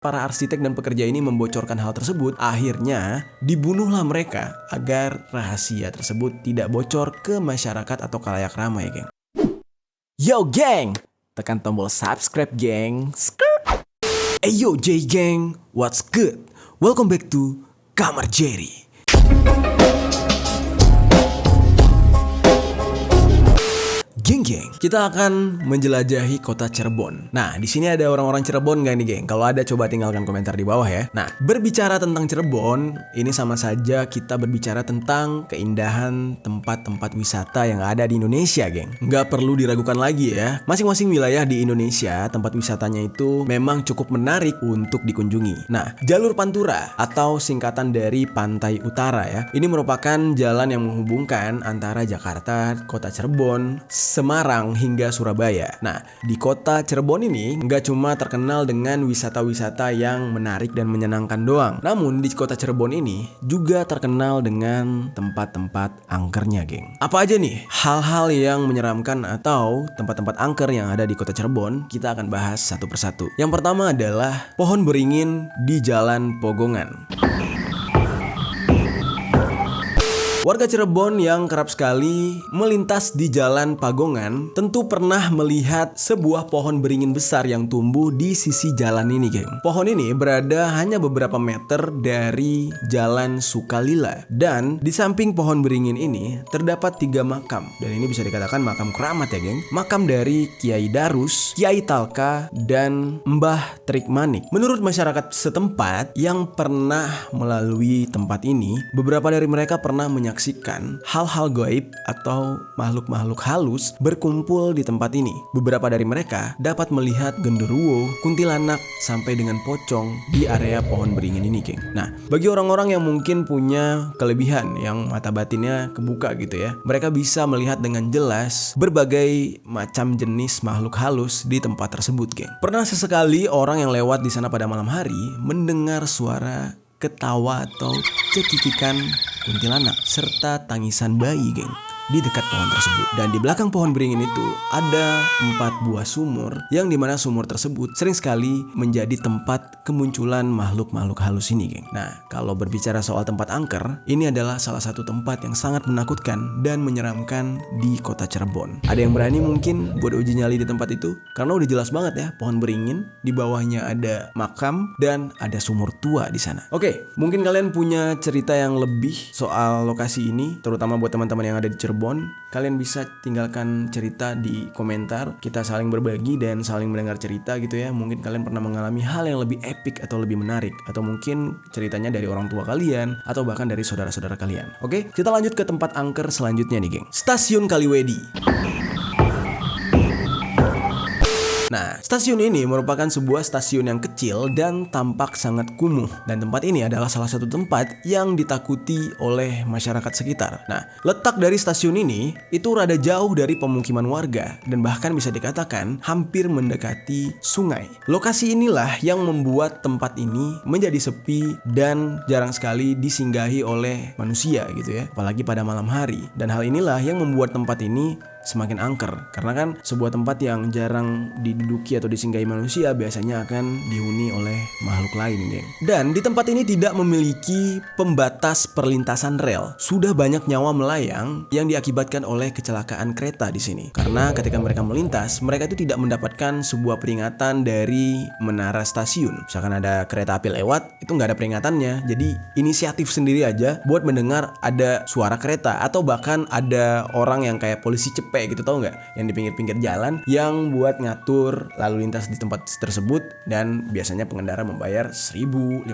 Para arsitek dan pekerja ini membocorkan hal tersebut, akhirnya dibunuhlah mereka agar rahasia tersebut tidak bocor ke masyarakat atau khalayak ramai, geng. Yo, geng! Tekan tombol subscribe, geng. Hey yo, J Gang, what's good? Welcome back to Kamar Jerry. Geng, kita akan menjelajahi kota Cirebon. Nah, di sini ada orang-orang Cirebon nggak nih, geng? Kalau ada, coba tinggalkan komentar di bawah ya. Nah, berbicara tentang Cirebon, ini sama saja kita berbicara tentang keindahan tempat-tempat wisata yang ada di Indonesia, geng. Nggak perlu diragukan lagi ya. Masing-masing wilayah di Indonesia, tempat wisatanya itu memang cukup menarik untuk dikunjungi. Nah, jalur Pantura atau singkatan dari Pantai Utara ya, ini merupakan jalan yang menghubungkan antara Jakarta, kota Cirebon, Semarang hingga Surabaya. Nah, di kota Cirebon ini nggak cuma terkenal dengan wisata-wisata yang menarik dan menyenangkan doang. Namun di kota Cirebon ini juga terkenal dengan tempat-tempat angkernya, geng. Apa aja nih hal-hal yang menyeramkan atau tempat-tempat angker yang ada di kota Cirebon? Kita akan bahas satu persatu. Yang pertama adalah pohon beringin di Jalan Pogongan. Warga Cirebon yang kerap sekali melintas di Jalan Pagongan tentu pernah melihat sebuah pohon beringin besar yang tumbuh di sisi jalan ini, geng. Pohon ini berada hanya beberapa meter dari Jalan Sukalila, dan di samping pohon beringin ini terdapat 3 makam, dan ini bisa dikatakan makam keramat ya, geng. Makam dari Kiai Darus, Kiai Talka, dan Mbah Trikmanik. Menurut masyarakat setempat yang pernah melalui tempat ini, beberapa dari mereka pernah menyaksikan hal-hal gaib atau makhluk-makhluk halus berkumpul di tempat ini. Beberapa dari mereka dapat melihat genderuwo, kuntilanak, sampai dengan pocong di area pohon beringin ini, geng. Nah, bagi orang-orang yang mungkin punya kelebihan, yang mata batinnya kebuka gitu ya, mereka bisa melihat dengan jelas berbagai macam jenis makhluk halus di tempat tersebut, geng. Pernah sesekali orang yang lewat di sana pada malam hari mendengar suara ketawa atau cekikikan kuntilanak serta tangisan bayi, geng, di dekat pohon tersebut. Dan di belakang pohon beringin itu ada 4 buah sumur, yang dimana sumur tersebut sering sekali menjadi tempat kemunculan makhluk-makhluk halus ini, geng. Nah, kalau berbicara soal tempat angker, ini adalah salah satu tempat yang sangat menakutkan dan menyeramkan di kota Cirebon. Ada yang berani mungkin buat uji nyali di tempat itu? Karena udah jelas banget ya, pohon beringin, di bawahnya ada makam dan ada sumur tua di sana. Oke, mungkin kalian punya cerita yang lebih soal lokasi ini, terutama buat teman-teman yang ada di Cirebon. Kalian bisa tinggalkan cerita di komentar. Kita saling berbagi dan saling mendengar cerita gitu ya. Mungkin kalian pernah mengalami hal yang lebih epic atau lebih menarik, atau mungkin ceritanya dari orang tua kalian atau bahkan dari saudara-saudara kalian. Oke, kita lanjut ke tempat angker selanjutnya nih, geng. Stasiun Kaliwedi. Nah, stasiun ini merupakan sebuah stasiun yang kecil dan tampak sangat kumuh. Dan tempat ini adalah salah satu tempat yang ditakuti oleh masyarakat sekitar. Nah, letak dari stasiun ini itu rada jauh dari pemukiman warga dan bahkan bisa dikatakan hampir mendekati sungai. Lokasi inilah yang membuat tempat ini menjadi sepi dan jarang sekali disinggahi oleh manusia gitu ya, apalagi pada malam hari. Dan hal inilah yang membuat tempat ini semakin angker, karena kan sebuah tempat yang jarang diduduki atau disinggahi manusia biasanya akan dihuni oleh makhluk lain, geng. Dan di tempat ini tidak memiliki pembatas perlintasan rel. Sudah banyak nyawa melayang yang diakibatkan oleh kecelakaan kereta di sini, karena ketika mereka melintas, mereka itu tidak mendapatkan sebuah peringatan dari menara stasiun. Misalkan ada kereta api lewat, itu nggak ada peringatannya. Jadi inisiatif sendiri aja buat mendengar ada suara kereta, atau bahkan ada orang yang kayak polisi cepet gitu, tau nggak, yang di pinggir-pinggir jalan yang buat ngatur lalu lintas di tempat tersebut, dan biasanya pengendara membayar 1.500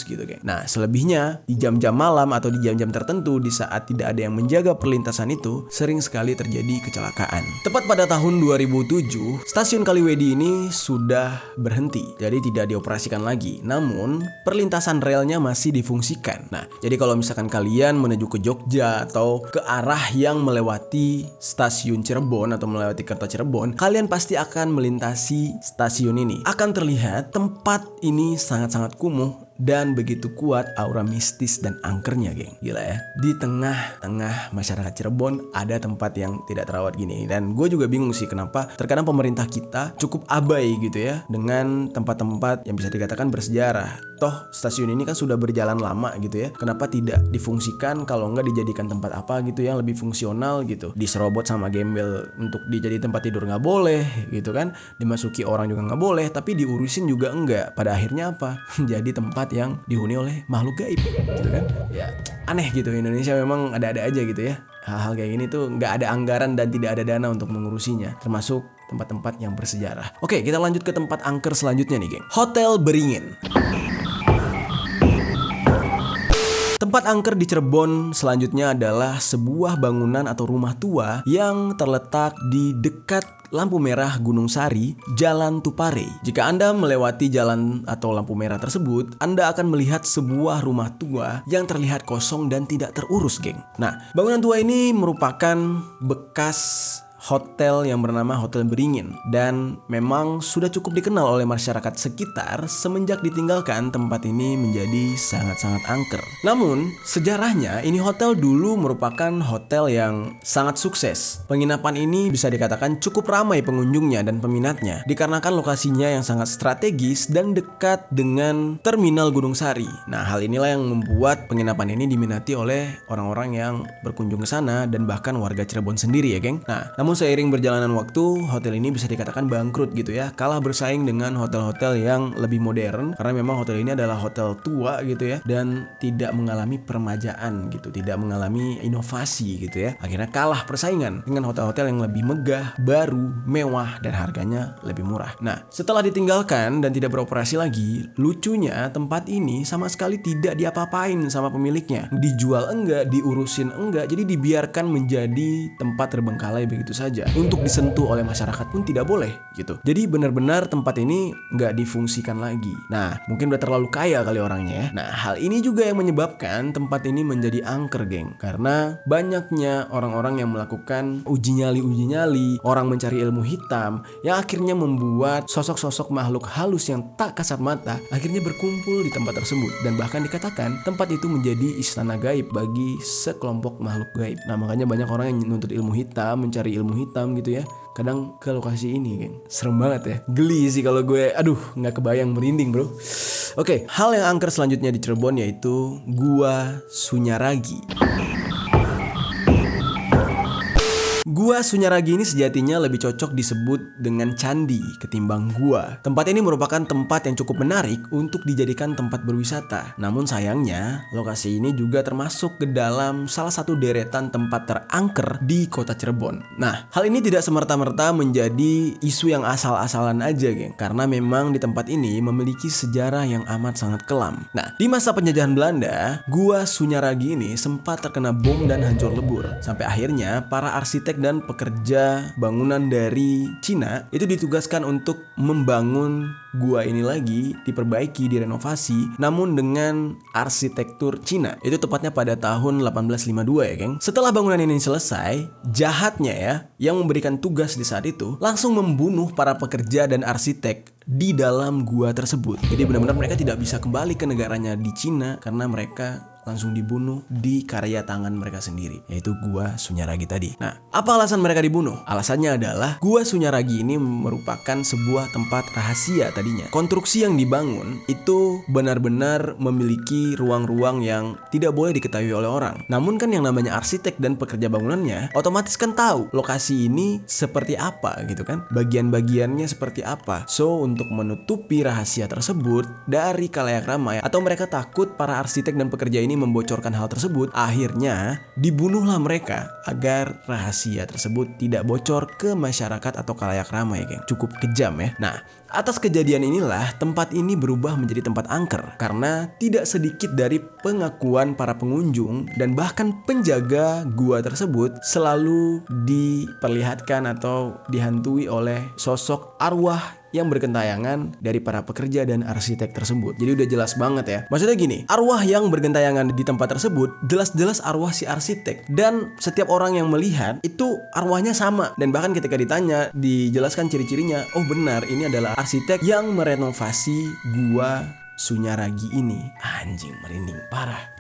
gitu, kayak. Nah, selebihnya di jam-jam malam atau di jam-jam tertentu di saat tidak ada yang menjaga perlintasan itu, sering sekali terjadi kecelakaan. Tepat pada tahun 2007, stasiun Kaliwedi ini sudah berhenti, jadi tidak dioperasikan lagi. Namun perlintasan relnya masih difungsikan. Nah, jadi kalau misalkan kalian menuju ke Jogja atau ke arah yang melewati stasiun Cirebon atau melewati kota Cirebon, kalian pasti akan melintasi stasiun ini. Akan terlihat tempat ini sangat-sangat kumuh dan begitu kuat aura mistis dan angkernya, geng. Gila ya. Di tengah-tengah masyarakat Cirebon ada tempat yang tidak terawat gini. Dan gue juga bingung sih kenapa terkadang pemerintah kita cukup abai gitu ya dengan tempat-tempat yang bisa dikatakan bersejarah. Toh stasiun ini kan sudah berjalan lama gitu ya. Kenapa tidak difungsikan, kalau enggak dijadikan tempat apa gitu yang lebih fungsional gitu. Diserobot sama gembel untuk dijadi tempat tidur nggak boleh gitu kan. Dimasuki orang juga nggak boleh, tapi diurusin juga enggak. Pada akhirnya apa? Jadi tempat yang dihuni oleh makhluk gaib gitu kan. Ya aneh gitu, Indonesia memang ada-ada aja gitu ya. Hal-hal kayak gini tuh nggak ada anggaran dan tidak ada dana untuk mengurusinya, termasuk tempat-tempat yang bersejarah. Oke, kita lanjut ke tempat angker selanjutnya nih, geng. Hotel Beringin. Tempat angker di Cirebon selanjutnya adalah sebuah bangunan atau rumah tua yang terletak di dekat lampu merah Gunung Sari, Jalan Tupare. Jika Anda melewati jalan atau lampu merah tersebut, Anda akan melihat sebuah rumah tua yang terlihat kosong dan tidak terurus, geng. Nah, bangunan tua ini merupakan bekas hotel yang bernama Hotel Beringin dan memang sudah cukup dikenal oleh masyarakat sekitar semenjak ditinggalkan. Tempat ini menjadi sangat-sangat angker. Namun sejarahnya ini hotel dulu merupakan hotel yang sangat sukses. Penginapan ini bisa dikatakan cukup ramai pengunjungnya dan peminatnya dikarenakan lokasinya yang sangat strategis dan dekat dengan terminal Gunung Sari. Nah, hal inilah yang membuat penginapan ini diminati oleh orang-orang yang berkunjung ke sana dan bahkan warga Cirebon sendiri ya, geng. Nah, namun seiring berjalanan waktu, hotel ini bisa dikatakan bangkrut gitu ya, kalah bersaing dengan hotel-hotel yang lebih modern karena memang hotel ini adalah hotel tua gitu ya dan tidak mengalami permajaan gitu, tidak mengalami inovasi gitu ya. Akhirnya kalah persaingan dengan hotel-hotel yang lebih megah, baru, mewah dan harganya lebih murah. Nah, setelah ditinggalkan dan tidak beroperasi lagi, lucunya tempat ini sama sekali tidak diapa-apain sama pemiliknya. Dijual enggak, diurusin enggak, jadi dibiarkan menjadi tempat terbengkalai begitu saja. Untuk disentuh oleh masyarakat pun tidak boleh gitu. Jadi benar-benar tempat ini nggak difungsikan lagi. Nah, mungkin udah terlalu kaya kali orangnya ya. Nah, hal ini juga yang menyebabkan tempat ini menjadi angker, geng. Karena banyaknya orang-orang yang melakukan uji nyali, orang mencari ilmu hitam yang akhirnya membuat sosok-sosok makhluk halus yang tak kasat mata akhirnya berkumpul di tempat tersebut. Dan bahkan dikatakan tempat itu menjadi istana gaib bagi sekelompok makhluk gaib. Nah, makanya banyak orang yang nuntut ilmu hitam, mencari ilmu hitam gitu ya, kadang ke lokasi ini, geng. Serem banget ya, geli sih kalau gue, nggak kebayang, merinding bro. Oke, hal yang angker selanjutnya di Cirebon yaitu Gua Sunyaragi. Gua Sunyaragi ini sejatinya lebih cocok disebut dengan candi ketimbang gua. Tempat ini merupakan tempat yang cukup menarik untuk dijadikan tempat berwisata. Namun sayangnya, lokasi ini juga termasuk ke dalam salah satu deretan tempat terangker di kota Cirebon. Nah, hal ini tidak semerta-merta menjadi isu yang asal-asalan aja, geng. Karena memang di tempat ini memiliki sejarah yang amat sangat kelam. Nah, di masa penjajahan Belanda, Gua Sunyaragi ini sempat terkena bom dan hancur lebur. Sampai akhirnya para arsitek dan pekerja bangunan dari Cina itu ditugaskan untuk membangun gua ini lagi, diperbaiki, direnovasi, namun dengan arsitektur Cina. Itu tepatnya pada tahun 1852 ya, geng. Setelah bangunan ini selesai, jahatnya ya, yang memberikan tugas di saat itu langsung membunuh para pekerja dan arsitek di dalam gua tersebut. Jadi benar-benar mereka tidak bisa kembali ke negaranya di Cina karena mereka langsung dibunuh di karya tangan mereka sendiri, yaitu Gua Sunyaragi tadi. Nah, apa alasan mereka dibunuh? Alasannya adalah Gua Sunyaragi ini merupakan sebuah tempat rahasia tadinya. Konstruksi yang dibangun itu benar-benar memiliki ruang-ruang yang tidak boleh diketahui oleh orang. Namun kan yang namanya arsitek dan pekerja bangunannya otomatis kan tahu lokasi ini seperti apa gitu kan, bagian-bagiannya seperti apa. So, untuk menutupi rahasia tersebut dari khalayak ramai, atau mereka takut para arsitek dan pekerja ini membocorkan hal tersebut, akhirnya dibunuhlah mereka agar rahasia tersebut tidak bocor ke masyarakat atau khalayak ramai, geng. Cukup kejam ya. Nah, atas kejadian inilah tempat ini berubah menjadi tempat angker karena tidak sedikit dari pengakuan para pengunjung dan bahkan penjaga gua tersebut selalu diperlihatkan atau dihantui oleh sosok arwah yang bergentayangan dari para pekerja dan arsitek tersebut. Jadi udah jelas banget ya. Maksudnya gini, arwah yang bergentayangan di tempat tersebut jelas-jelas arwah si arsitek, dan setiap orang yang melihat itu arwahnya sama. Dan bahkan ketika ditanya, dijelaskan ciri-cirinya, oh benar ini adalah arsitek yang merenovasi gua Sunyaragi ini. Anjing, merinding parah.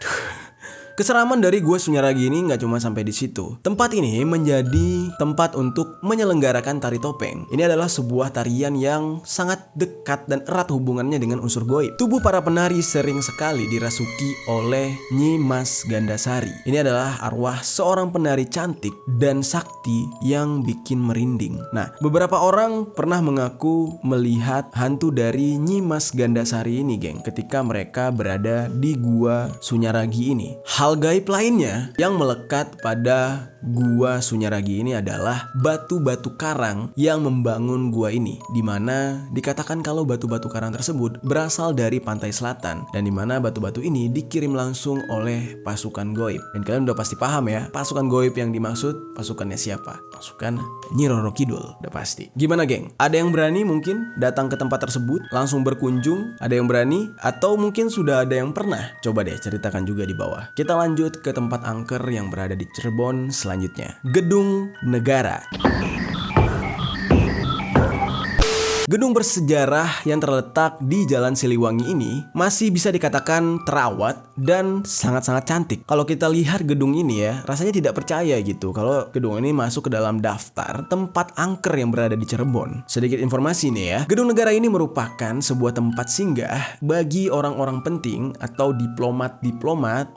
Keseraman dari Gua Sunyaragi ini nggak cuma sampai di situ. Tempat ini menjadi tempat untuk menyelenggarakan tari topeng. Ini adalah sebuah tarian yang sangat dekat dan erat hubungannya dengan unsur goib. Tubuh para penari sering sekali dirasuki oleh Nyi Mas Gandasari. Ini adalah arwah seorang penari cantik dan sakti yang bikin merinding. Nah, beberapa orang pernah mengaku melihat hantu dari Nyi Mas Gandasari ini, geng, ketika mereka berada di Gua Sunyaragi ini. Hal gaib lainnya yang melekat pada Gua Sunyaragi ini adalah batu-batu karang yang membangun gua ini, dimana dikatakan kalau batu-batu karang tersebut berasal dari pantai selatan, dan dimana batu-batu ini dikirim langsung oleh pasukan goib. Dan kalian udah pasti paham ya, pasukan goib yang dimaksud pasukannya siapa? Pasukan Nyi Roro Kidul, udah pasti. Gimana, geng? Ada yang berani mungkin datang ke tempat tersebut, langsung berkunjung? Ada yang berani? Atau mungkin sudah ada yang pernah? Coba deh ceritakan juga di bawah. Kita lanjut ke tempat angker yang berada di Cirebon selanjutnya. Gedung Negara. Gedung bersejarah yang terletak di Jalan Siliwangi ini masih bisa dikatakan terawat dan sangat-sangat cantik. Kalau kita lihat gedung ini ya, rasanya tidak percaya gitu kalau gedung ini masuk ke dalam daftar tempat angker yang berada di Cirebon. Sedikit informasi nih ya, Gedung Negara ini merupakan sebuah tempat singgah bagi orang-orang penting atau diplomat,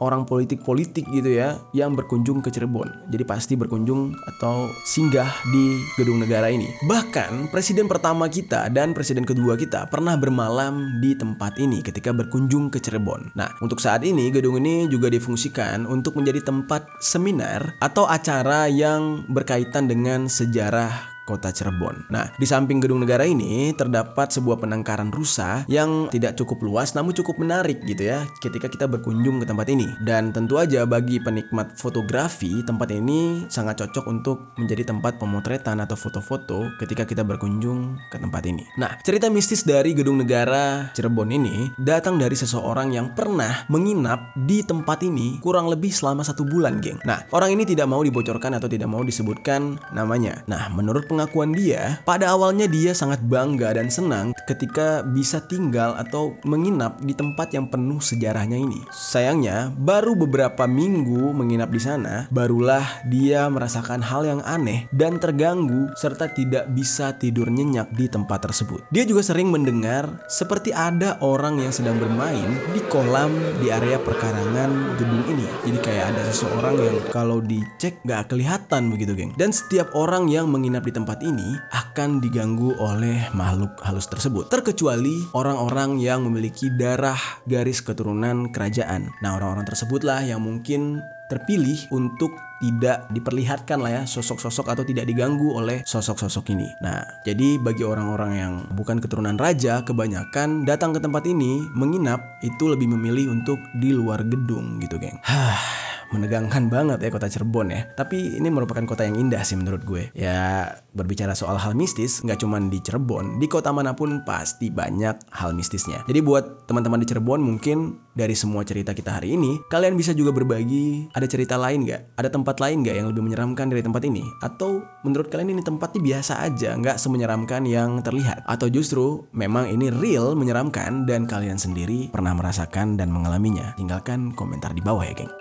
orang politik-politik gitu ya, yang berkunjung ke Cirebon. Jadi pasti berkunjung atau singgah di Gedung Negara ini. Bahkan presiden pertama kita dan presiden kedua kita pernah bermalam di tempat ini ketika berkunjung ke Cirebon. Nah, untuk saat ini gedung ini juga difungsikan untuk menjadi tempat seminar atau acara yang berkaitan dengan sejarah Kota Cirebon. Nah, di samping Gedung Negara ini terdapat sebuah penangkaran rusa yang tidak cukup luas namun cukup menarik gitu ya ketika kita berkunjung ke tempat ini. Dan tentu aja bagi penikmat fotografi, tempat ini sangat cocok untuk menjadi tempat pemotretan atau foto-foto ketika kita berkunjung ke tempat ini. Nah, cerita mistis dari Gedung Negara Cirebon ini datang dari seseorang yang pernah menginap di tempat ini kurang lebih selama 1 bulan, geng. Nah, orang ini tidak mau dibocorkan atau tidak mau disebutkan namanya. Nah, menurut pengakuan dia, pada awalnya dia sangat bangga dan senang ketika bisa tinggal atau menginap di tempat yang penuh sejarahnya ini. Sayangnya, baru beberapa minggu menginap di sana, barulah dia merasakan hal yang aneh dan terganggu serta tidak bisa tidur nyenyak di tempat tersebut. Dia juga sering mendengar seperti ada orang yang sedang bermain di kolam di area perkarangan gedung ini. Jadi kayak ada seseorang yang kalau dicek gak kelihatan begitu, geng. Dan setiap orang yang menginap di tempat ini akan diganggu oleh makhluk halus tersebut, terkecuali orang-orang yang memiliki darah garis keturunan kerajaan. Nah, orang-orang tersebutlah yang mungkin terpilih untuk tidak diperlihatkan lah ya sosok-sosok atau tidak diganggu oleh sosok-sosok ini. Nah, jadi bagi orang-orang yang bukan keturunan raja, kebanyakan datang ke tempat ini menginap itu lebih memilih untuk di luar gedung gitu, geng. Menegangkan banget ya kota Cirebon ya. Tapi ini merupakan kota yang indah sih menurut gue. Ya, berbicara soal hal mistis, nggak cuma di Cirebon, di kota manapun pasti banyak hal mistisnya. Jadi buat teman-teman di Cirebon, mungkin dari semua cerita kita hari ini, kalian bisa juga berbagi, ada cerita lain nggak? Ada tempat lain nggak yang lebih menyeramkan dari tempat ini? Atau menurut kalian ini tempatnya biasa aja, nggak semenyeramkan yang terlihat? Atau justru memang ini real menyeramkan dan kalian sendiri pernah merasakan dan mengalaminya? Tinggalkan komentar di bawah ya, geng.